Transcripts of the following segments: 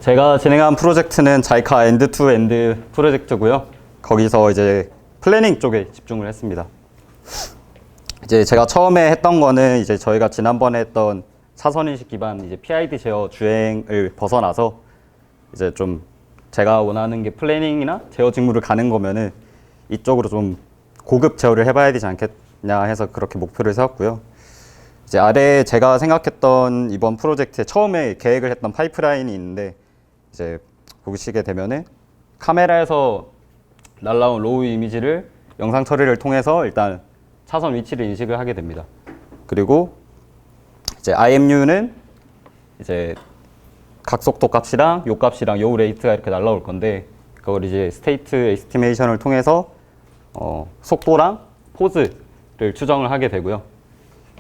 제가 진행한 프로젝트는 자이카 엔드-투-엔드 프로젝트고요. 거기서 이제 플래닝 쪽에 집중을 했습니다. 이제 제가 처음에 했던 거는 이제 저희가 지난번에 했던 차선인식 기반 이제 PID 제어 주행을 벗어나서 이제 좀 제가 원하는 게 플래닝이나 제어 직무를 가는 거면은 이쪽으로 좀 고급 제어를 해봐야 되지 않겠냐 해서 그렇게 목표를 세웠고요. 이제 아래에 제가 생각했던 이번 프로젝트에 처음에 계획을 했던 파이프라인이 있는데 이제 보시게 되면은 카메라에서 날라온 로우 이미지를 영상 처리를 통해서 일단 차선 위치를 인식을 하게 됩니다. 그리고 이제 IMU는 이제 각속도 값이랑 요 값이랑 요 레이트가 이렇게 날라올 건데 그걸 이제 스테이트 에스티메이션을 통해서 속도랑 포즈를 추정을 하게 되고요.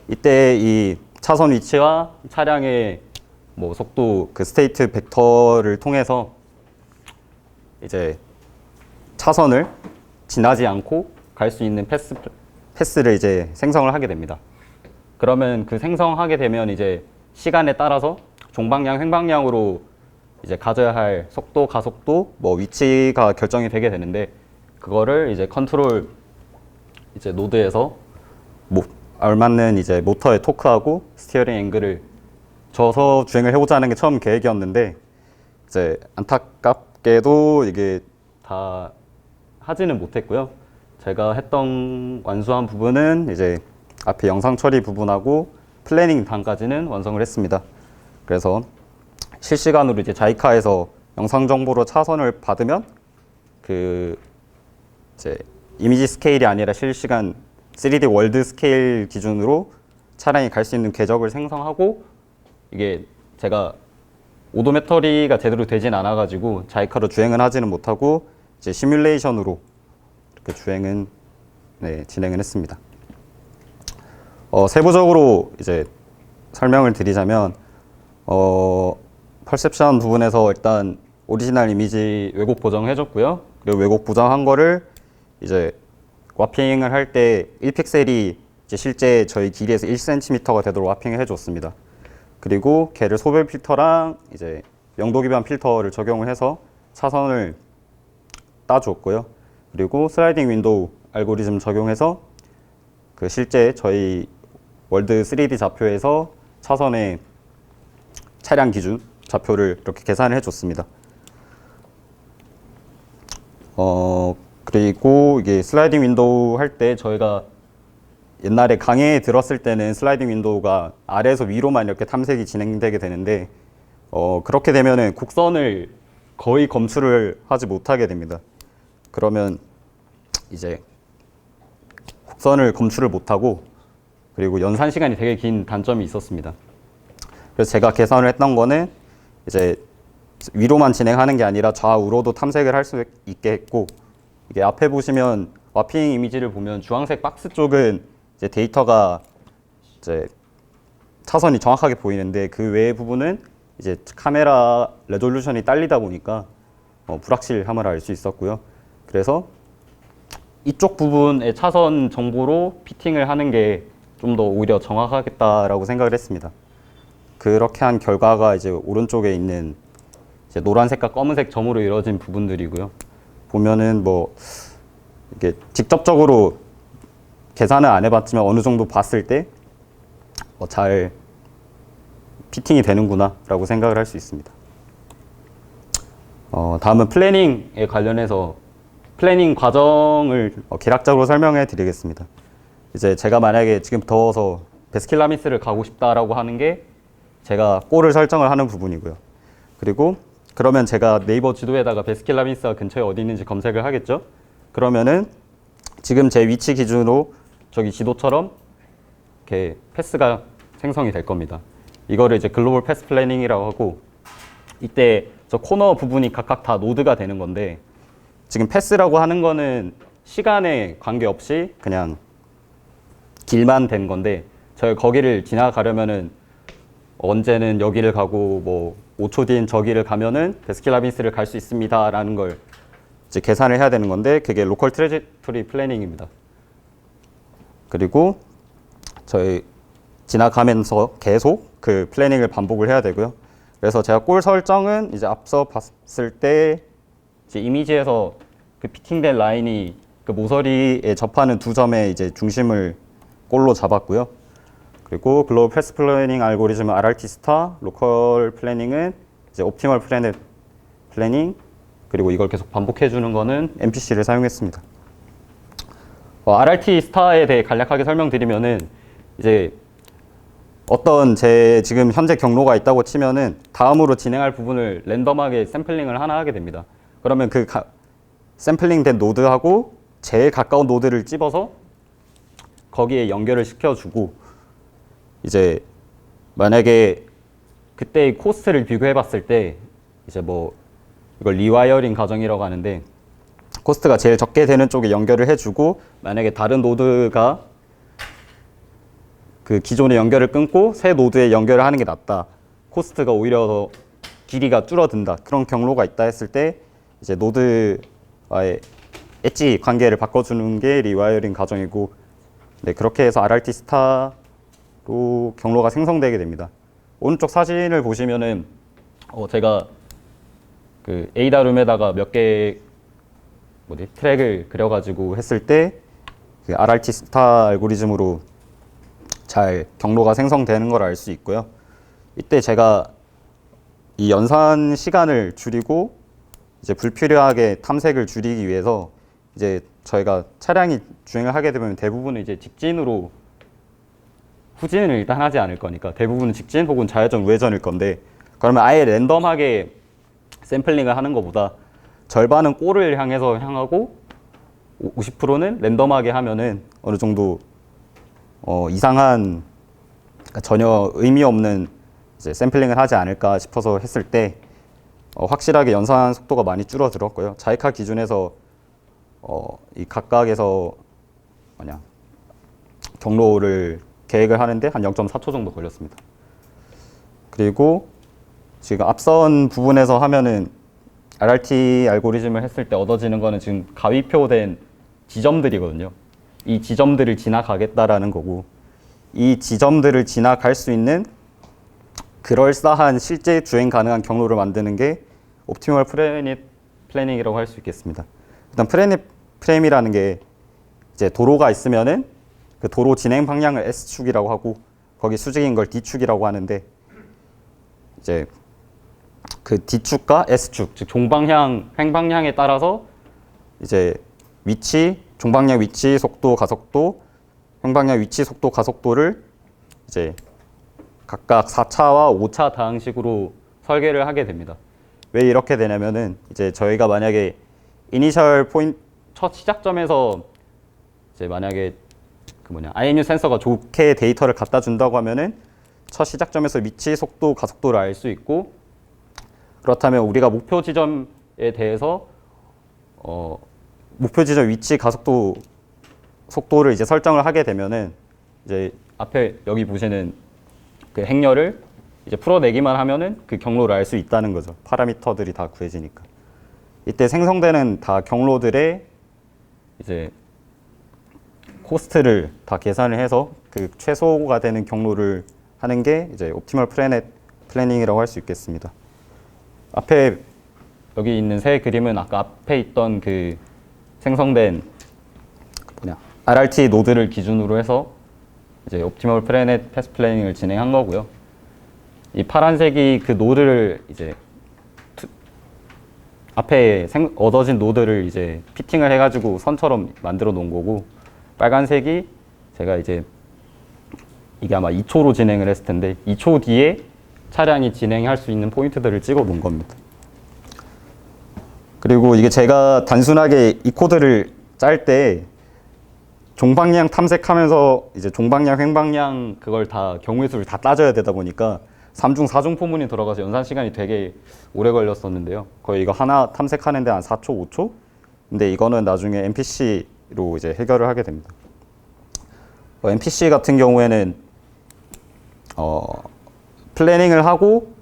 이때 이 차선 위치와 차량의 뭐 속도 그 스테이트 벡터를 통해서 이제 차선을 지나지 않고 갈 수 있는 패스를 이제 생성을 하게 됩니다. 그러면 그 생성하게 되면 이제 시간에 따라서 종방향, 횡방향으로 이제 가져야 할 속도, 가속도, 뭐 위치가 결정이 되게 되는데 그거를 이제 컨트롤 이제 노드에서 알맞는 이제 모터의 토크하고 스티어링 앵글을 줘서 주행을 해보자 하는 게 처음 계획이었는데 이제 안타깝게도 이게 다 하지는 못했고요. 제가 했던 완수한 부분은 이제 앞에 영상 처리 부분하고 플래닝 단까지는 완성을 했습니다. 그래서 실시간으로 이제 자이카에서 영상 정보로 차선을 받으면 그 이제 이미지 스케일이 아니라 실시간 3D 월드 스케일 기준으로 차량이 갈 수 있는 궤적을 생성하고 이게 제가 오도메터리가 제대로 되진 않아가지고 자이카로 주행은 하지는 못하고 이제 시뮬레이션으로 이렇게 주행은 진행을 했습니다. 세부적으로 이제 설명을 드리자면 퍼셉션 부분에서 일단 오리지널 이미지 왜곡 보정해줬고요. 그리고 왜곡 보정한 거를 이제 와핑을 할 때 1픽셀이 이제 실제 저희 길이에서 1cm가 되도록 와핑을 해줬습니다. 그리고 걔를 소별 필터랑 이제 영도 기반 필터를 적용을 해서 차선을 따주었고요. 그리고 슬라이딩 윈도우 알고리즘 적용해서 그 실제 저희 월드 3D 좌표에서 차선의 차량 기준 좌표를 이렇게 계산을 해줬습니다. 그리고 이게 슬라이딩 윈도우 할 때 저희가 옛날에 강의에 들었을 때는 슬라이딩 윈도우가 아래에서 위로만 이렇게 탐색이 진행되게 되는데 그렇게 되면은 곡선을 거의 검출을 하지 못하게 됩니다. 그러면 이제 곡선을 검출을 못하고 그리고 연산 시간이 되게 긴 단점이 있었습니다. 그래서 제가 계산을 했던 거는 이제 위로만 진행하는 게 아니라 좌우로도 탐색을 할 수 있게 했고 이게 앞에 보시면 와핑 이미지를 보면 주황색 박스 쪽은 이제 데이터가 이제 차선이 정확하게 보이는데 그 외의 부분은 이제 카메라 레졸루션이 딸리다 보니까 불확실함을 알 수 있었고요. 그래서 이쪽 부분의 차선 정보로 피팅을 하는 게 좀 더 오히려 정확하겠다라고 생각을 했습니다. 그렇게 한 결과가 이제 오른쪽에 있는 이제 노란색과 검은색 점으로 이루어진 부분들이고요. 보면은 뭐 이게 직접적으로 계산은 안 해봤지만 어느 정도 봤을 때 잘 피팅이 되는구나 라고 생각을 할 수 있습니다. 다음은 플래닝에 관련해서 플래닝 과정을 개략적으로 설명해 드리겠습니다. 이제 제가 만약에 지금 더워서 베스킨라빈스를 가고 싶다라고 하는 게 제가 골을 설정을 하는 부분이고요. 그리고 그러면 제가 네이버 지도에다가 베스킨라빈스가 근처에 어디 있는지 검색을 하겠죠. 그러면은 지금 제 위치 기준으로 저기 지도처럼 이렇게 패스가 생성이 될 겁니다. 이거를 이제 글로벌 패스 플래닝이라고 하고 이때 저 코너 부분이 각각 다 노드가 되는 건데 지금 패스라고 하는 거는 시간에 관계없이 그냥 길만 된 건데 저희 거기를 지나가려면은 언제는 여기를 가고 뭐 5초 뒤인 저기를 가면은 베스킨라빈스를 갈 수 있습니다 라는 걸 이제 계산을 해야 되는 건데 그게 로컬 트래젝토리 플래닝입니다. 그리고 저희 지나가면서 계속 그 플래닝을 반복을 해야 되고요. 그래서 제가 골 설정은 이제 앞서 봤을 때 이제 이미지에서 그 피팅된 라인이 그 모서리에 접하는 두 점의 이제 중심을 골로 잡았고요. 그리고 글로벌 패스 플래닝 알고리즘은 RRT 스타, 로컬 플래닝은 이제 옵티멀 플래닝, 그리고 이걸 계속 반복해 주는 거는 MPC를 사용했습니다. RRT 스타에 대해 간략하게 설명드리면은 이제 어떤 제 지금 현재 경로가 있다고 치면은 다음으로 진행할 부분을 랜덤하게 샘플링을 하나 하게 됩니다. 그러면 그 샘플링된 노드하고 제일 가까운 노드를 찝어서 거기에 연결을 시켜주고 이제 만약에 그때의 코스트를 비교해 봤을 때 이제 뭐 이걸 리와이어링 과정이라고 하는데 코스트가 제일 적게 되는 쪽에 연결을 해주고 만약에 다른 노드가 그 기존의 연결을 끊고 새 노드에 연결을 하는 게 낫다. 코스트가 오히려 더 길이가 줄어든다. 그런 경로가 있다 했을 때 이제 노드와의 엣지 관계를 바꿔주는 게 리와이어링 과정이고 네, 그렇게 해서 RRT 스타로 경로가 생성되게 됩니다. 오른쪽 사진을 보시면은 제가 그 에이다룸에다가 몇 개 트랙을 그려가지고 했을 때 그 RRT 스타 알고리즘으로 잘 경로가 생성되는 걸 알 수 있고요. 이때 제가 이 연산 시간을 줄이고 이제 불필요하게 탐색을 줄이기 위해서 이제 저희가 차량이 주행을 하게 되면 대부분은 이제 직진으로 후진을 일단 하지 않을 거니까 대부분은 직진 혹은 좌회전 우회전일 건데 그러면 아예 랜덤하게 샘플링을 하는 것보다 절반은 골을 향해서 향하고 50%는 랜덤하게 하면은 어느 정도 이상한 그러니까 전혀 의미 없는 이제 샘플링을 하지 않을까 싶어서 했을 때 확실하게 연산 속도가 많이 줄어들었고요. 자이카 기준에서 이 각각에서 경로를 계획을 하는데 한 0.4초 정도 걸렸습니다. 그리고 지금 앞선 부분에서 하면은 RRT 알고리즘을 했을 때 얻어지는 거는 지금 가위표된 지점들이거든요. 이 지점들을 지나가겠다라는 거고 이 지점들을 지나갈 수 있는 그럴싸한 실제 주행 가능한 경로를 만드는 게 옵티멀 플래닝이라고 할 수 있겠습니다. 일단 프레임이라는 게 이제 도로가 있으면은 그 도로 진행 방향을 S축이라고 하고 거기 수직인 걸 D축이라고 하는데 이제 그 D축과 S축, 즉 종방향, 횡방향에 따라서 이제 위치, 종방향 위치, 속도, 가속도, 횡방향 위치, 속도, 가속도를 이제 각각 4차와 5차 다항식으로 설계를 하게 됩니다. 왜 이렇게 되냐면은 이제 저희가 만약에 이니셜 포인트 첫 시작점에서 이제 만약에 IMU 센서가 좋게 데이터를 갖다 준다고 하면은 첫 시작점에서 위치, 속도, 가속도를 알 수 있고 그렇다면 우리가 목표 지점에 대해서 목표 지점 위치, 가속도, 속도를 이제 설정을 하게 되면은 이제 앞에 여기 보시는 그 행렬을 이제 풀어내기만 하면은 그 경로를 알 수 있다는 거죠. 파라미터들이 다 구해지니까. 이때 생성되는 다 경로들의 이제 코스트를 다 계산을 해서 그 최소가 되는 경로를 하는 게 이제 옵티멀 플래닝이라고 할 수 있겠습니다. 앞에 여기 있는 새 그림은 아까 앞에 있던 그 생성된 RRT 노드를 기준으로 해서 이제 옵티멀 패스 플래닝을 진행한 거고요. 이 파란색이 그 노드를 이제 앞에 얻어진 노드를 이제 피팅을 해가지고 선처럼 만들어 놓은 거고 빨간색이 제가 이제 이게 아마 2초로 진행을 했을 텐데 2초 뒤에 차량이 진행할 수 있는 포인트들을 찍어 놓은 겁니다. 그리고 이게 제가 단순하게 이 코드를 짤 때 종방향 탐색하면서 이제 종방향, 횡방향 그걸 다 경우의 수를 다 따져야 되다 보니까 3중, 4중 포문이 들어가서 연산 시간이 되게 오래 걸렸었는데요. 거의 이거 하나 탐색하는데 한 4초, 5초? 근데 이거는 나중에 MPC로 이제 해결을 하게 됩니다. MPC 같은 경우에는 플래닝을 하고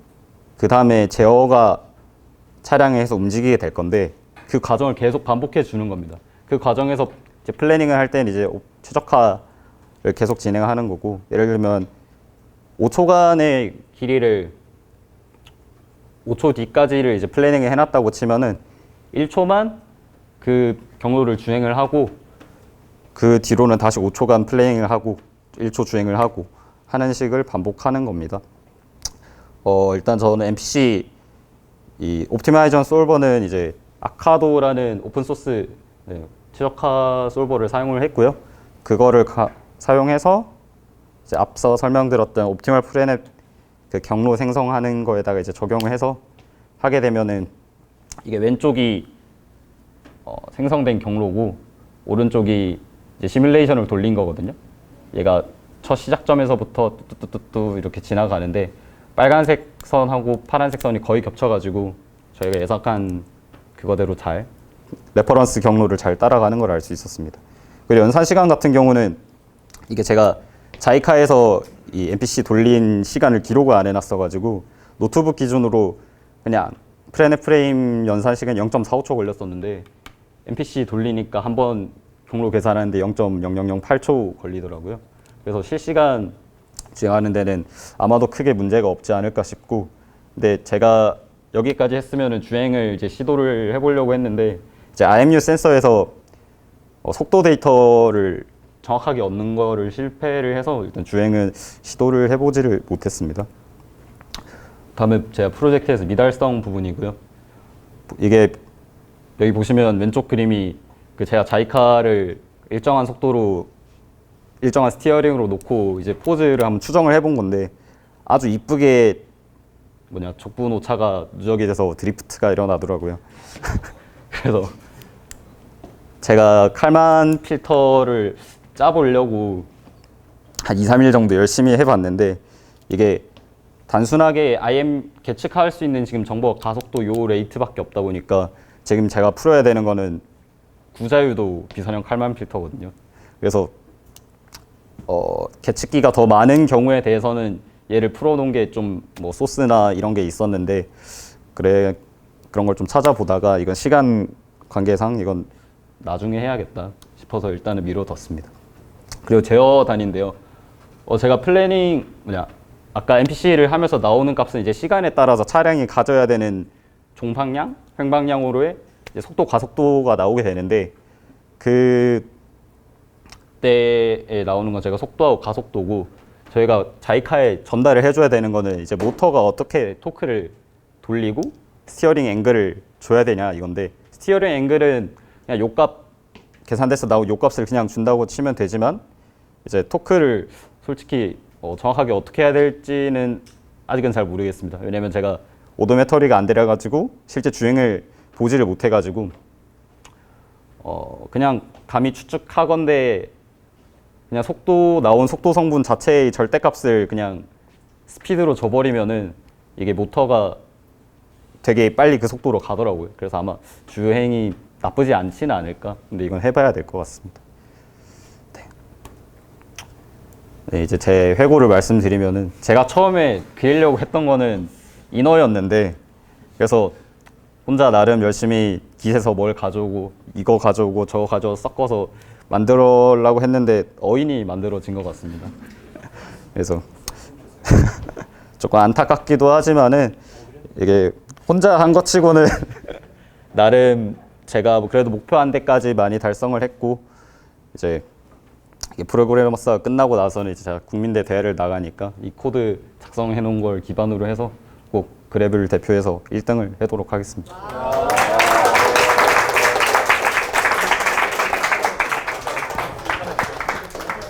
그 다음에 제어가 차량에서 움직이게 될 건데 그 과정을 계속 반복해 주는 겁니다. 그 과정에서 이제 플래닝을 할 때는 이제 최적화를 계속 진행하는 거고 예를 들면 5초간의 길이를 5초 뒤까지를 이제 플래닝을 해놨다고 치면은 1초만 그 경로를 주행을 하고 그 뒤로는 다시 5초간 플래닝을 하고 1초 주행을 하고 하는 식을 반복하는 겁니다. 일단 저는 MPC 이 옵티마이전 솔버는 이제 아카도라는 오픈 소스 최적화 솔버를 사용을 했고요. 그거를 사용해서 이제 앞서 설명드렸던 옵티멀 프레넷 그 경로 생성하는 거에다가 이제 적용을 해서 하게 되면은 이게 왼쪽이 생성된 경로고 오른쪽이 이제 시뮬레이션을 돌린 거거든요. 얘가 첫 시작점에서부터 뚜뚜뚜뚜 이렇게 지나가는데 빨간색 선하고 파란색 선이 거의 겹쳐가지고 저희가 예상한 그거대로 잘 레퍼런스 경로를 잘 따라가는 걸 알 수 있었습니다. 그리고 연산 시간 같은 경우는 이게 제가 자이카에서 이 MPC 돌린 시간을 기록을 안 해놨어가지고 노트북 기준으로 그냥 프레넷 프레임 연산 시간 0.45초 걸렸었는데 MPC 돌리니까 한번 경로 계산하는데 0.0008초 걸리더라고요. 그래서 실시간 주행하는 데는 아마도 크게 문제가 없지 않을까 싶고, 근데 제가 여기까지 했으면은 주행을 이제 시도를 해보려고 했는데 이제 RMU 센서에서 속도 데이터를 정확하게 얻는 거를 실패를 해서 일단 주행은 시도를 해보지를 못했습니다. 다음에 제가 프로젝트에서 미달성 부분이고요. 이게 여기 보시면 왼쪽 그림이 그 제가 자이카를 일정한 속도로 일정한 스티어링으로 놓고 이제 포즈를 한번 추정을 해본 건데 아주 이쁘게 적분 오차가 누적이 돼서 드리프트가 일어나더라고요. 그래서 제가 칼만 필터를 짜보려고 한 2, 3일 정도 열심히 해봤는데 이게 단순하게 IM 계측할 수 있는 지금 정보가 가속도 요 레이트밖에 없다 보니까 지금 제가 풀어야 되는 거는 구자유도 비선형 칼만 필터거든요. 그래서 계측기가 더 많은 경우에 대해서는 얘를 풀어놓은 게 좀 뭐 소스나 이런 게 있었는데 그런 걸 좀 찾아보다가 이건 시간 관계상 이건 나중에 해야겠다 싶어서 일단은 미뤄뒀습니다. 그리고 제어 단위인데요. 제가 플래닝 아까 MPC를 하면서 나오는 값은 이제 시간에 따라서 차량이 가져야 되는 종방향, 횡방향으로의 이제 속도, 가속도가 나오게 되는데 그때에 나오는 건 제가 속도하고 가속도고 저희가 자이카에 전달을 해줘야 되는 거는 이제 모터가 어떻게 토크를 돌리고 스티어링 앵글을 줘야 되냐 이건데 스티어링 앵글은 그냥 요값 계산돼서 나온 요값을 그냥 준다고 치면 되지만 이제 토크를 솔직히 정확하게 어떻게 해야 될지는 아직은 잘 모르겠습니다. 왜냐면 제가 오도메터리가 안 돼가지고 실제 주행을 보지를 못해가지고 그냥 감히 추측하건대 그냥 나온 속도 성분 자체의 절대값을 그냥 스피드로 줘버리면은 이게 모터가 되게 빨리 그 속도로 가더라고요. 그래서 아마 주행이 나쁘지 않지는 않을까. 근데 이건 해봐야 될 것 같습니다. 네, 이제 제 회고를 말씀드리면은 제가 처음에 그리려고 했던 거는 이너였는데 그래서 혼자 나름 열심히 깃에서 뭘 가져오고 이거 가져오고 저거 가져와 섞어서 만들려고 했는데 어인이 만들어진 것 같습니다. 그래서 조금 안타깝기도 하지만은 이게 혼자 한 것 치고는 나름 제가 그래도 목표한 데까지 많이 달성을 했고 이제 프로그래머스가 끝나고 나서는 이제 제가 국민대 대회를 나가니까 이 코드 작성해 놓은 걸 기반으로 해서 꼭 그래블 대표해서 1등을 하도록 하겠습니다.